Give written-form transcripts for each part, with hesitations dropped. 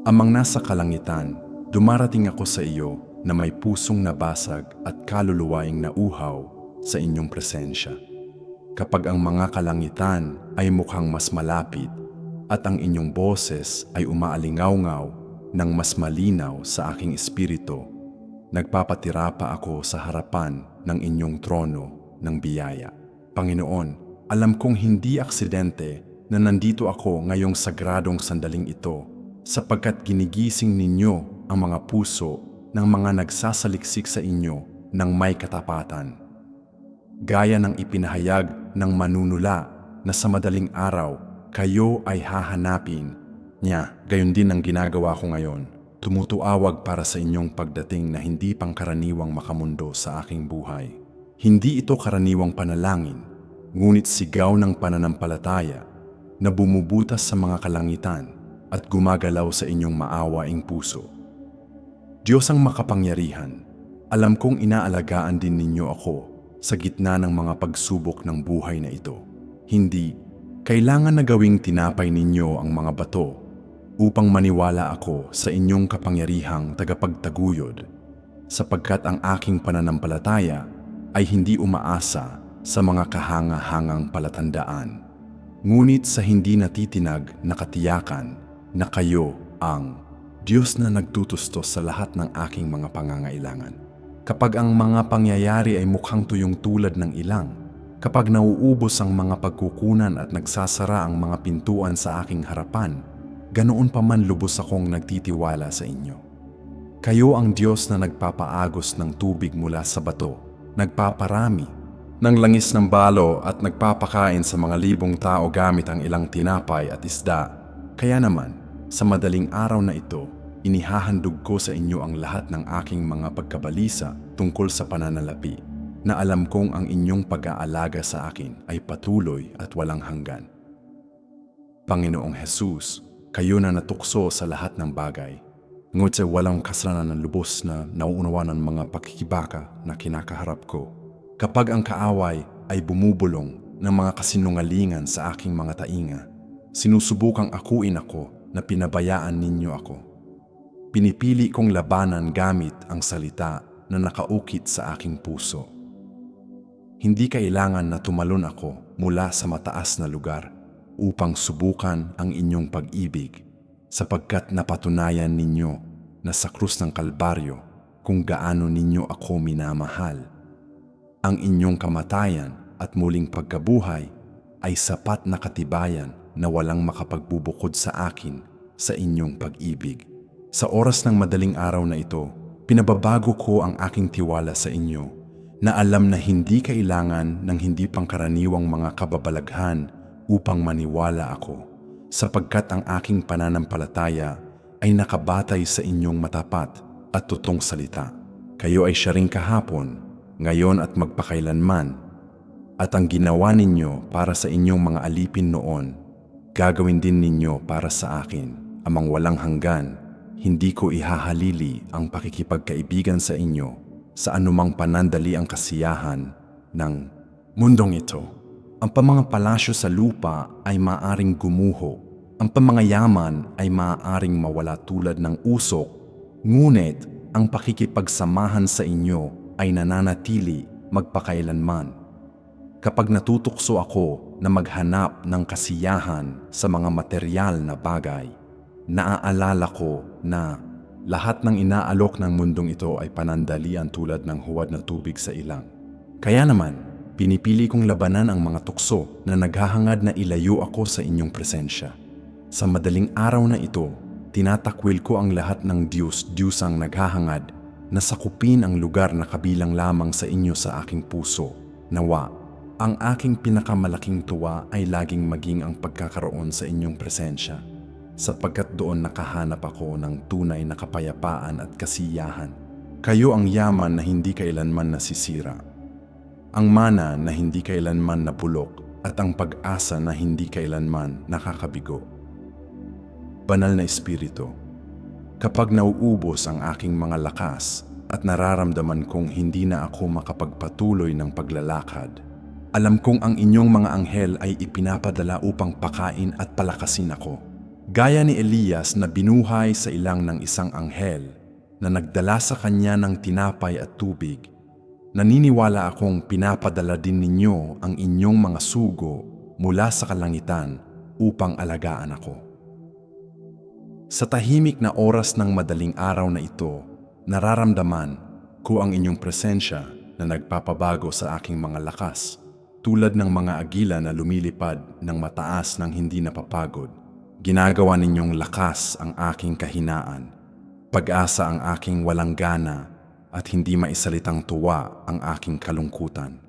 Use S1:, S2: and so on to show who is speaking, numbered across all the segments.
S1: Amang nasa kalangitan, dumarating ako sa iyo na may pusong nabasag at kaluluwaing nauhaw sa inyong presensya. Kapag ang mga kalangitan ay mukhang mas malapit at ang inyong boses ay umaalingaw-ngaw ng mas malinaw sa aking espiritu, nagpapatira pa ako sa harapan ng inyong trono ng biyaya. Panginoon, alam kong hindi aksidente na nandito ako ngayong sagradong sandaling ito sapagkat ginigising ninyo ang mga puso ng mga nagsasaliksik sa inyo ng may katapatan. Gaya ng ipinahayag ng manunula na sa madaling araw kayo ay hahanapin niya, gayon din ang ginagawa ko ngayon. Tumutuawag para sa inyong pagdating na hindi pangkaraniwang makamundo sa aking buhay. Hindi ito karaniwang panalangin, ngunit sigaw ng pananampalataya na bumubutas sa mga kalangitan at gumagalaw sa inyong maawaing puso. Diyos ang makapangyarihan, alam kong inaalagaan din ninyo ako sa gitna ng mga pagsubok ng buhay na ito. Hindi, kailangan na gawing tinapay ninyo ang mga bato upang maniwala ako sa inyong kapangyarihang tagapagtaguyod, sapagkat ang aking pananampalataya ay hindi umaasa sa mga kahanga-hangang palatandaan, ngunit sa hindi natitinag na katiyakan na kayo ang Diyos na nagtutustos sa lahat ng aking mga pangangailangan. Kapag ang mga pangyayari ay mukhang tuyong tulad ng ilang, kapag nauubos ang mga pagkukunan at nagsasara ang mga pintuan sa aking harapan, ganoon pa man lubos akong nagtitiwala sa inyo. Kayo ang Diyos na nagpapaagos ng tubig mula sa bato, nagpaparami ng langis ng balo at nagpapakain sa mga libong tao gamit ang ilang tinapay at isda. Kaya naman, sa madaling araw na ito, inihahandog ko sa inyo ang lahat ng aking mga pagkabalisa tungkol sa pananalapi, na alam kong ang inyong pag-aalaga sa akin ay patuloy at walang hanggan. Panginoong Jesus, kayo na natukso sa lahat ng bagay, ngunit sa walang kasalanan ng lubos na nauunawa ng mga pakikibaka na kinakaharap ko. Kapag ang kaaway ay bumubulong ng mga kasinungalingan sa aking mga tainga, sinusubukang akuin ako na pinabayaan ninyo ako. Pinipili kong labanan gamit ang salita na nakaukit sa aking puso. Hindi kailangan na tumalon ako mula sa mataas na lugar upang subukan ang inyong pag-ibig, sapagkat napatunayan ninyo na sa krus ng Kalbaryo kung gaano ninyo ako minamahal. Ang inyong kamatayan at muling pagkabuhay ay sapat na katibayan na walang makapagbubukod sa akin sa inyong pag-ibig. Sa oras ng madaling araw na ito, pinababago ko ang aking tiwala sa inyo na alam na hindi kailangan ng hindi pangkaraniwang mga kababalaghan upang maniwala ako, sapagkat ang aking pananampalataya ay nakabatay sa inyong matapat at totoong salita. Kayo ay siya ring kahapon, ngayon at magpakailanman, at ang ginawa ninyo para sa inyong mga alipin noon, gagawin din ninyo para sa akin, amang walang hanggan. Hindi ko ihahalili ang pakikipagkaibigan sa inyo sa anumang panandali ang kasiyahan ng mundong ito. Ang pamanga palasyo sa lupa ay maaaring gumuho. Ang pamangayaman ay maaaring mawala tulad ng usok. Ngunit ang pakikipagsamahan sa inyo ay nananatili magpakailanman. Kapag natutukso ako na maghanap ng kasiyahan sa mga materyal na bagay, naaalala ko na lahat ng inaalok ng mundong ito ay panandalian tulad ng huwad na tubig sa ilang. Kaya naman, pinipili kong labanan ang mga tukso na naghahangad na ilayo ako sa inyong presensya. Sa madaling araw na ito, tinatakwil ko ang lahat ng Diyos-Diyosang naghahangad na sakupin ang lugar na kabilang lamang sa inyo sa aking puso. Nawa, ang aking pinakamalaking tuwa ay laging maging ang pagkakaroon sa inyong presensya, sapagkat doon nakahanap ako ng tunay na kapayapaan at kasiyahan. Kayo ang yaman na hindi kailanman nasisira, ang mana na hindi kailanman nabulok, at ang pag-asa na hindi kailanman nakakabigo. Banal na Espiritu, kapag nauubos ang aking mga lakas at nararamdaman kong hindi na ako makapagpatuloy ng paglalakad, alam kong ang inyong mga anghel ay ipinapadala upang pakain at palakasin ako. Gaya ni Elias na binuhay sa ilang ng isang anghel na nagdala sa kanya ng tinapay at tubig, naniniwala akong pinapadala din ninyo ang inyong mga sugo mula sa kalangitan upang alagaan ako. Sa tahimik na oras ng madaling araw na ito, nararamdaman ko ang inyong presensya na nagpapabago sa aking mga lakas, tulad ng mga agila na lumilipad ng mataas ng hindi napapagod. Ginagawa ninyong lakas ang aking kahinaan, pag-asa ang aking walang gana, at hindi maisalitang tuwa ang aking kalungkutan.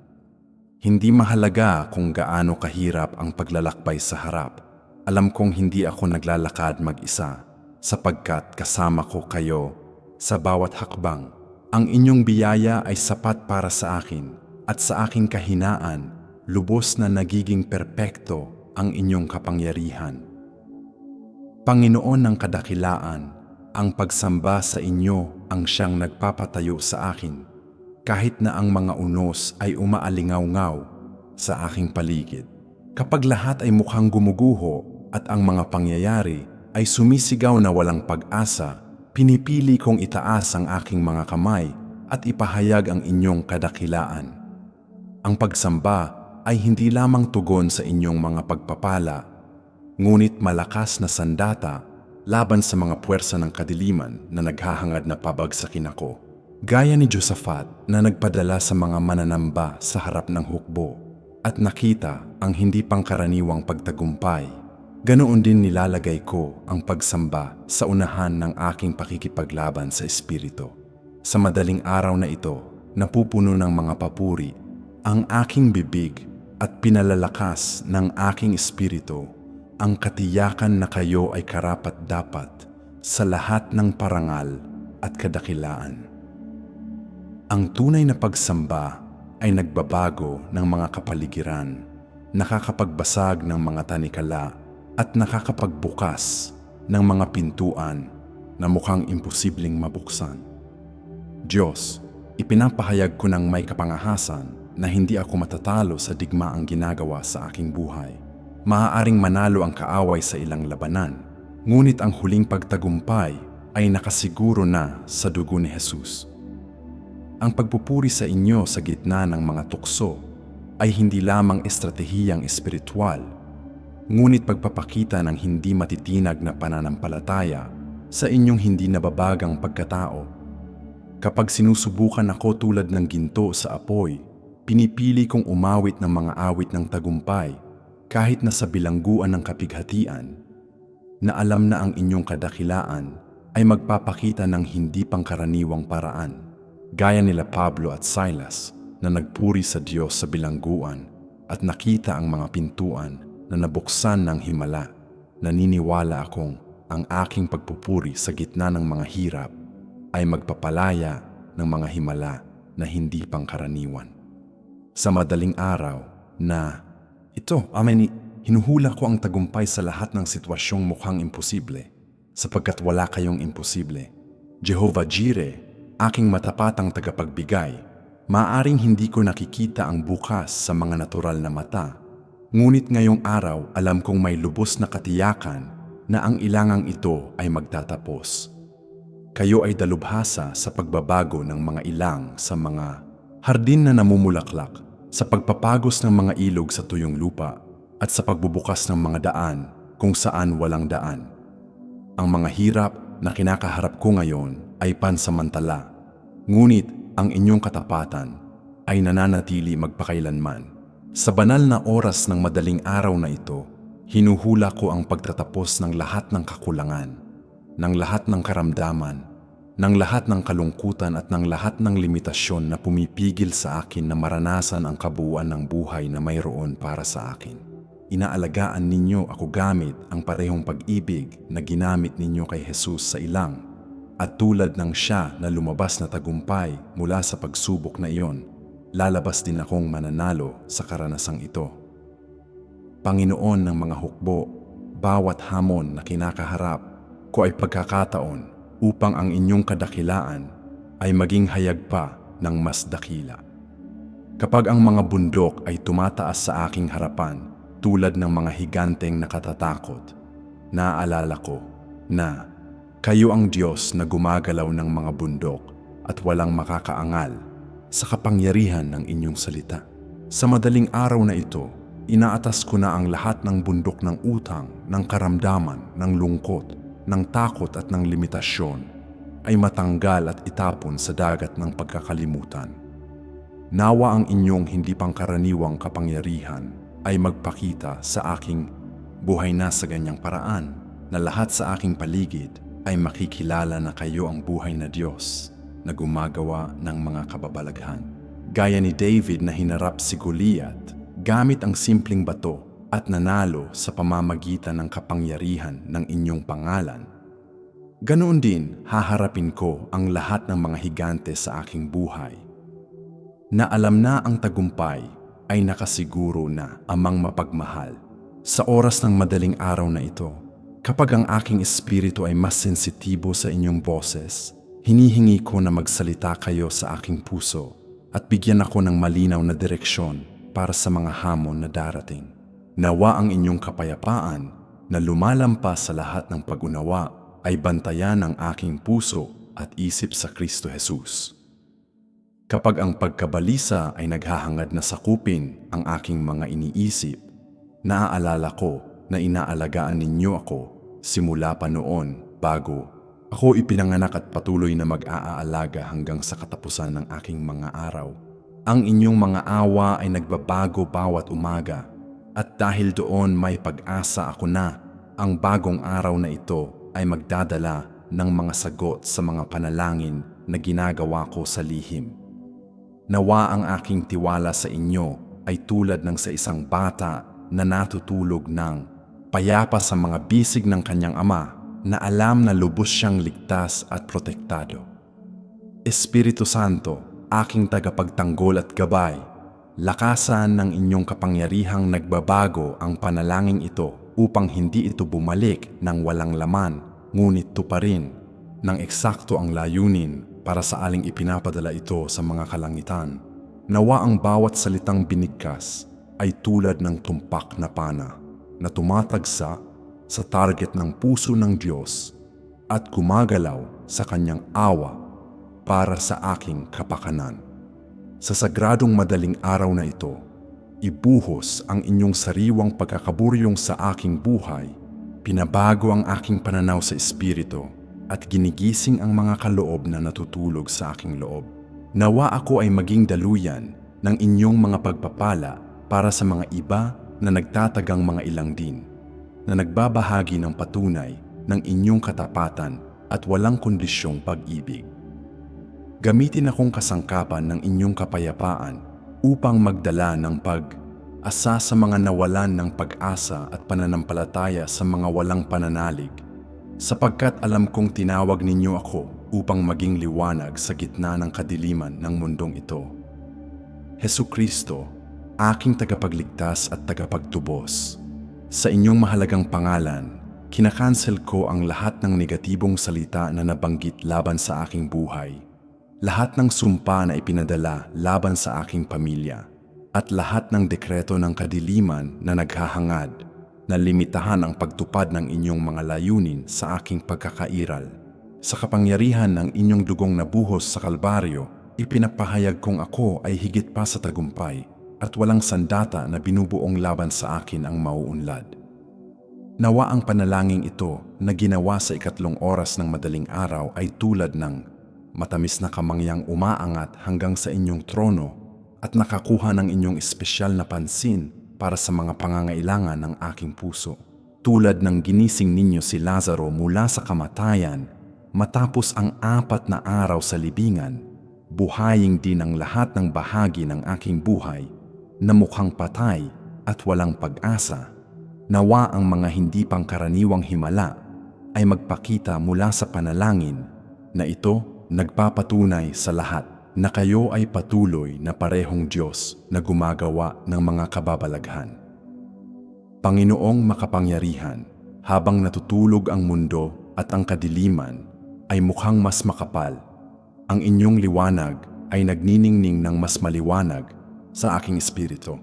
S1: Hindi mahalaga kung gaano kahirap ang paglalakbay sa harap. Alam kong hindi ako naglalakad mag-isa, sapagkat kasama ko kayo sa bawat hakbang. Ang inyong biyaya ay sapat para sa akin, at sa aking kahinaan, lubos na nagiging perpekto ang inyong kapangyarihan. Panginoon ng kadakilaan, ang pagsamba sa inyo ang siyang nagpapatayo sa akin, kahit na ang mga unos ay umaalingaw-ngaw sa aking paligid. Kapag lahat ay mukhang gumuguho at ang mga pangyayari ay sumisigaw na walang pag-asa, pinipili kong itaas ang aking mga kamay at ipahayag ang inyong kadakilaan. Ang pagsamba ay hindi lamang tugon sa inyong mga pagpapala, ngunit malakas na sandata laban sa mga puwersa ng kadiliman na naghahangad na pabagsakin ako. Gaya ni Josaphat na nagpadala sa mga mananamba sa harap ng hukbo at nakita ang hindi pangkaraniwang pagtagumpay, ganoon din nilalagay ko ang pagsamba sa unahan ng aking pakikipaglaban sa Espiritu. Sa madaling araw na ito, napupuno ng mga papuri ang aking bibig at pinalalakas ng aking Espiritu ang katiyakan na kayo ay karapat-dapat sa lahat ng parangal at kadakilaan. Ang tunay na pagsamba ay nagbabago ng mga kapaligiran, nakakapagbasag ng mga tanikala at nakakapagbukas ng mga pintuan na mukhang imposibleng mabuksan. Diyos, ipinapahayag ko ng may kapangahasan na hindi ako matatalo sa digmaang ginagawa sa aking buhay. Maaaring manalo ang kaaway sa ilang labanan, ngunit ang huling pagtagumpay ay nakasiguro na sa dugo ni Jesus. Ang pagpupuri sa inyo sa gitna ng mga tukso ay hindi lamang estratehiyang espiritual, ngunit pagpapakita ng hindi matitinag na pananampalataya sa inyong hindi nababagang pagkatao. Kapag sinusubukan ako tulad ng ginto sa apoy, pinipili kong umawit ng mga awit ng tagumpay kahit na sa bilangguan ng kapighatian, na alam na ang inyong kadakilaan ay magpapakita ng hindi pangkaraniwang paraan, gaya nila Pablo at Silas na nagpuri sa Diyos sa bilangguan at nakita ang mga pintuan na nabuksan ng himala. Naniniwala akong ang aking pagpupuri sa gitna ng mga hirap ay magpapalaya ng mga himala na hindi pangkaraniwan. Sa madaling araw na ito, hinuhula ko ang tagumpay sa lahat ng sitwasyong mukhang imposible, sapagkat wala kayong imposible. Jehovah Jireh, aking matapatang tagapagbigay, maaaring hindi ko nakikita ang bukas sa mga natural na mata, ngunit ngayong araw alam kong may lubos na katiyakan na ang ilangang ito ay magtatapos. Kayo ay dalubhasa sa pagbabago ng mga ilang sa mga hardin na namumulaklak, sa pagpapagos ng mga ilog sa tuyong lupa, at sa pagbubukas ng mga daan kung saan walang daan. Ang mga hirap na kinakaharap ko ngayon ay pansamantala, ngunit ang inyong katapatan ay nananatili magpakailanman. Sa banal na oras ng madaling araw na ito, hinuhula ko ang pagtatapos ng lahat ng kakulangan, ng lahat ng karamdaman, ng lahat ng kalungkutan at ng lahat ng limitasyon na pumipigil sa akin na maranasan ang kabuuan ng buhay na mayroon para sa akin. Inaalagaan ninyo ako gamit ang parehong pag-ibig na ginamit ninyo kay Jesus sa ilang, at tulad ng siya na lumabas na tagumpay mula sa pagsubok na iyon, lalabas din akong mananalo sa karanasang ito. Panginoon ng mga hukbo, bawat hamon na kinakaharap ko ay pagkakataon upang ang inyong kadakilaan ay maging hayag pa ng mas dakila. Kapag ang mga bundok ay tumataas sa aking harapan tulad ng mga higanteng nakatatakot, naaalala ko na kayo ang Diyos na gumagalaw ng mga bundok at walang makakaangal sa kapangyarihan ng inyong salita. Sa madaling araw na ito, inaatas ko na ang lahat ng bundok ng utang, ng karamdaman, ng lungkot, ng takot at ng limitasyon ay matanggal at itapon sa dagat ng pagkakalimutan. Nawa ang inyong hindi pangkaraniwang kapangyarihan ay magpakita sa aking buhay na sa ganyang paraan na lahat sa aking paligid ay makikilala na kayo ang buhay na Diyos na gumagawa ng mga kababalaghan. Gaya ni David na hinarap si Goliath gamit ang simpleng bato at nanalo sa pamamagitan ng kapangyarihan ng inyong pangalan. Ganoon din haharapin ko ang lahat ng mga higante sa aking buhay. Na alam na ang tagumpay ay nakasiguro na amang mapagmahal. Sa oras ng madaling araw na ito, kapag ang aking espiritu ay mas sensitibo sa inyong boses, hinihingi ko na magsalita kayo sa aking puso at bigyan ako ng malinaw na direksyon para sa mga hamon na darating. Nawa ang inyong kapayapaan na lumalampas sa lahat ng pag-unawa ay bantayan ang aking puso at isip sa Kristo Jesus. Kapag ang pagkabalisa ay naghahangad na sakupin ang aking mga iniisip, naaalala ko na inaalagaan ninyo ako simula pa noon bago ako ipinanganak at patuloy na mag-aalaga hanggang sa katapusan ng aking mga araw. Ang inyong mga awa ay nagbabago bawat umaga at dahil doon may pag-asa ako na ang bagong araw na ito ay magdadala ng mga sagot sa mga panalangin na ginagawa ko sa lihim. Nawa ang aking tiwala sa inyo ay tulad ng sa isang bata na natutulog ng payapa sa mga bisig ng kanyang ama na alam na lubos siyang ligtas at protektado. Espiritu Santo, aking tagapagtanggol at gabay, lakasan ng inyong kapangyarihang nagbabago ang panalangin ito upang hindi ito bumalik ng walang laman, ngunit tuparin ng eksakto ang layunin para sa aling ipinapadala ito sa mga kalangitan. Nawa ang bawat salitang binigkas ay tulad ng tumpak na pana na tumatagsa sa target ng puso ng Diyos at gumagalaw sa kanyang awa para sa aking kapakanan. Sa sagradong madaling araw na ito, ibuhos ang inyong sariwang pagkakaburyong sa aking buhay, pinabago ang aking pananaw sa espiritu at ginigising ang mga kaloob na natutulog sa aking loob. Nawa ako ay maging daluyan ng inyong mga pagpapala para sa mga iba na nagtatagang mga ilang din, na nagbabahagi ng patunay ng inyong katapatan at walang kondisyong pag-ibig. Gamitin akong kasangkapan ng inyong kapayapaan upang magdala ng pag-asa sa mga nawalan ng pag-asa at pananampalataya sa mga walang pananalig, sapagkat alam kong tinawag ninyo ako upang maging liwanag sa gitna ng kadiliman ng mundong ito. Hesukristo, aking tagapagligtas at tagapagtubos, sa inyong mahalagang pangalan, kinakansel ko ang lahat ng negatibong salita na nabanggit laban sa aking buhay, lahat ng sumpa na ipinadala laban sa aking pamilya, at lahat ng dekreto ng kadiliman na naghahangad na limitahan ang pagtupad ng inyong mga layunin sa aking pagkakairal. Sa kapangyarihan ng inyong dugong nabuhos sa Kalbaryo, ipinapahayag kong ako ay higit pa sa tagumpay at walang sandata na binubuong laban sa akin ang mauunlad. Nawa ang panalangin ito na ginawa sa 3 oras ng madaling araw ay tulad ng matamis na kamangyang umaangat hanggang sa inyong trono at nakakuha ng inyong espesyal na pansin para sa mga pangangailangan ng aking puso. Tulad ng ginising ninyo si Lazaro mula sa kamatayan matapos ang 4 na araw sa libingan, buhayin din ang lahat ng bahagi ng aking buhay na mukhang patay at walang pag-asa. Nawa ang mga hindi pangkaraniwang himala ay magpakita mula sa panalangin na ito nagpapatunay sa lahat na kayo ay patuloy na parehong Diyos na gumagawa ng mga kababalaghan. Panginoong makapangyarihan, habang natutulog ang mundo at ang kadiliman ay mukhang mas makapal, ang inyong liwanag ay nagniningning ng mas maliwanag sa aking espiritu.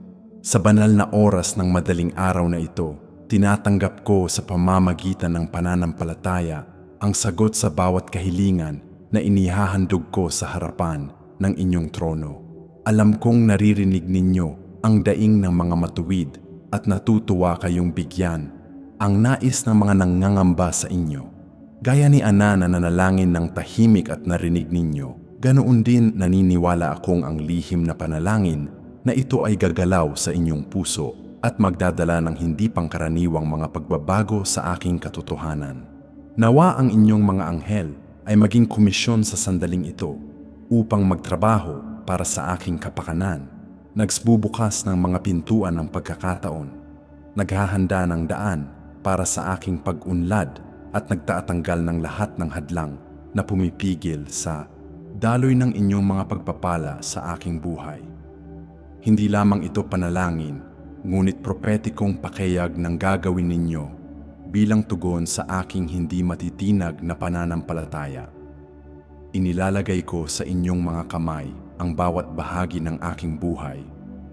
S1: Sa banal na oras ng madaling araw na ito, Tinatanggap ko sa pamamagitan ng pananampalataya ang sagot sa bawat kahilingan na inihahandog ko sa harapan ng inyong trono. Alam kong naririnig ninyo ang daing ng mga matuwid at natutuwa kayong bigyan ang nais ng mga nangangamba sa inyo. Gaya ni Ana na nanalangin ng tahimik at narinig ninyo, ganoon din naniniwala akong ang lihim na panalangin na ito ay gagalaw sa inyong puso at magdadala ng hindi pangkaraniwang mga pagbabago sa aking katotohanan. Nawa ang inyong mga anghel ay maging komisyon sa sandaling ito upang magtrabaho para sa aking kapakanan. Nagsbubukas ng mga pintuan ng pagkakataon, naghahanda ng daan para sa aking pag-unlad at nagtatanggal ng lahat ng hadlang na pumipigil sa daloy ng inyong mga pagpapala sa aking buhay. Hindi lamang ito panalangin, ngunit propetikong pakayag ng gagawin ninyo bilang tugon sa aking hindi matitinag na pananampalataya. Inilalagay ko sa inyong mga kamay ang bawat bahagi ng aking buhay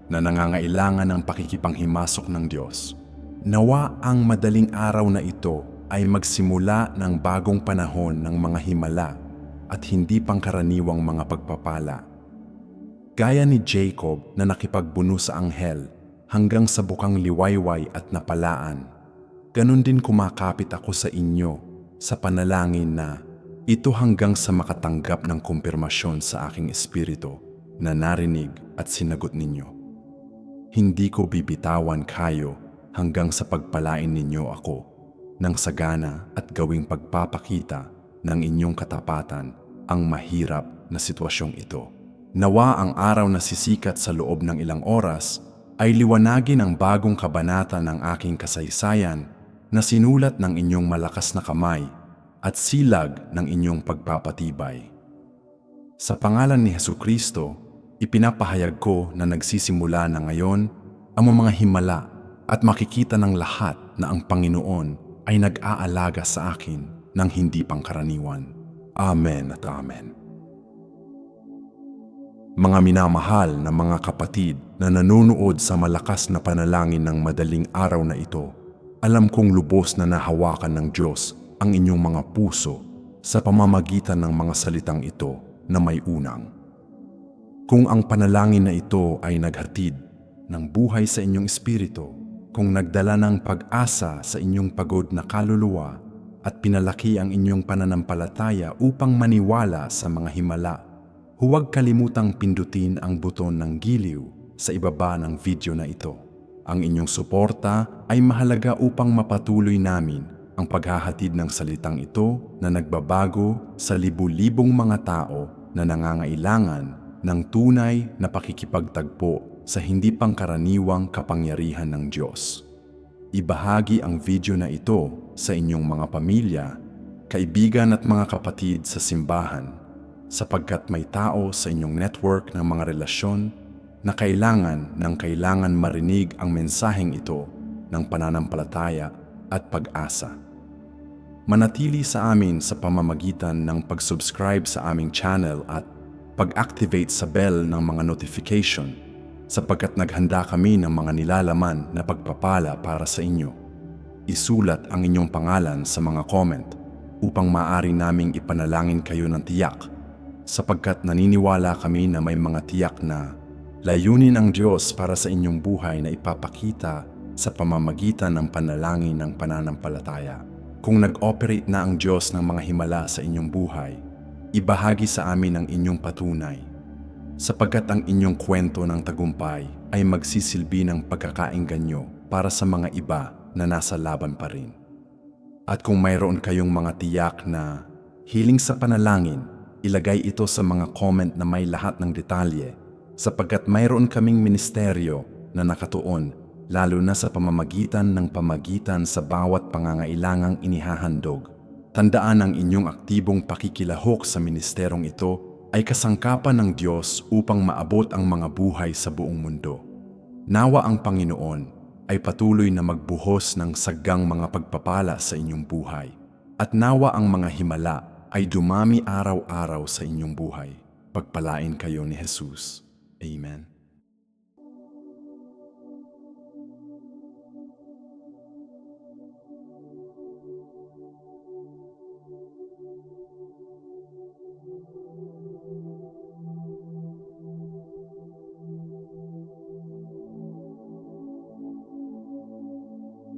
S1: na nangangailangan ng pakikipanghimasok ng Diyos. Nawa ang madaling araw na ito ay magsimula ng bagong panahon ng mga himala at hindi pangkaraniwang mga pagpapala. Gaya ni Jacob na nakipagbuno sa anghel hanggang sa bukang liwayway at napalaan, ganun din kumakapit ako sa inyo sa panalangin na ito hanggang sa makatanggap ng kumpirmasyon sa aking espiritu na narinig at sinagot ninyo. Hindi ko bibitawan kayo hanggang sa pagpalain ninyo ako ng sagana at gawing pagpapakita ng inyong katapatan ang mahirap na sitwasyong ito. Nawa ang araw na sisikat sa loob ng ilang oras ay liwanagin ang bagong kabanata ng aking kasaysayan na sinulat ng inyong malakas na kamay at silag ng inyong pagpapatibay. Sa pangalan ni Hesukristo, ipinapahayag ko na nagsisimula na ngayon ang mga himala at makikita ng lahat na ang Panginoon ay nag-aalaga sa akin ng hindi pangkaraniwan. Amen at amen. Mga minamahal na mga kapatid na nanunood sa malakas na panalangin ng madaling araw na ito, alam kong lubos na nahawakan ng Diyos ang inyong mga puso sa pamamagitan ng mga salitang ito na may unang. Kung ang panalangin na ito ay naghatid ng buhay sa inyong espiritu, kung nagdala ng pag-asa sa inyong pagod na kaluluwa at pinalaki ang inyong pananampalataya upang maniwala sa mga himala, huwag kalimutang pindutin ang buton ng giliw sa ibaba ng video na ito. Ang inyong suporta ay mahalaga upang mapatuloy namin ang paghahatid ng salitang ito na nagbabago sa libu-libong mga tao na nangangailangan ng tunay na pakikipagtagpo sa hindi pangkaraniwang kapangyarihan ng Diyos. Ibahagi ang video na ito sa inyong mga pamilya, kaibigan at mga kapatid sa simbahan, sapagkat may tao sa inyong network ng mga relasyon na kailangan marinig ang mensaheng ito ng pananampalataya at pag-asa. Manatili sa amin sa pamamagitan ng pag-subscribe sa aming channel at pag-activate sa bell ng mga notification sapagkat naghanda kami ng mga nilalaman na pagpapala para sa inyo. Isulat ang inyong pangalan sa mga comment upang maaari naming ipanalangin kayo ng tiyak sapagkat naniniwala kami na may mga tiyak na layunin ng Diyos para sa inyong buhay na ipapakita sa pamamagitan ng panalangin ng pananampalataya. Kung nag-operate na ang Diyos ng mga himala sa inyong buhay, ibahagi sa amin ang inyong patunay, sapagkat ang inyong kwento ng tagumpay ay magsisilbi ng pagkakaingganyo para sa mga iba na nasa laban pa rin. At kung mayroon kayong mga tiyak na hiling sa panalangin, ilagay ito sa mga comment na may lahat ng detalye, sapagkat mayroon kaming ministeryo na nakatuon lalo na sa pamamagitan sa bawat pangangailangang inihahandog. Tandaan ang inyong aktibong pakikilahok sa ministerong ito ay kasangkapan ng Diyos upang maabot ang mga buhay sa buong mundo. Nawa ang Panginoon ay patuloy na magbuhos ng sagang mga pagpapala sa inyong buhay, at nawa ang mga himala ay dumami araw-araw sa inyong buhay. Pagpalain kayo ni Jesus. Amen.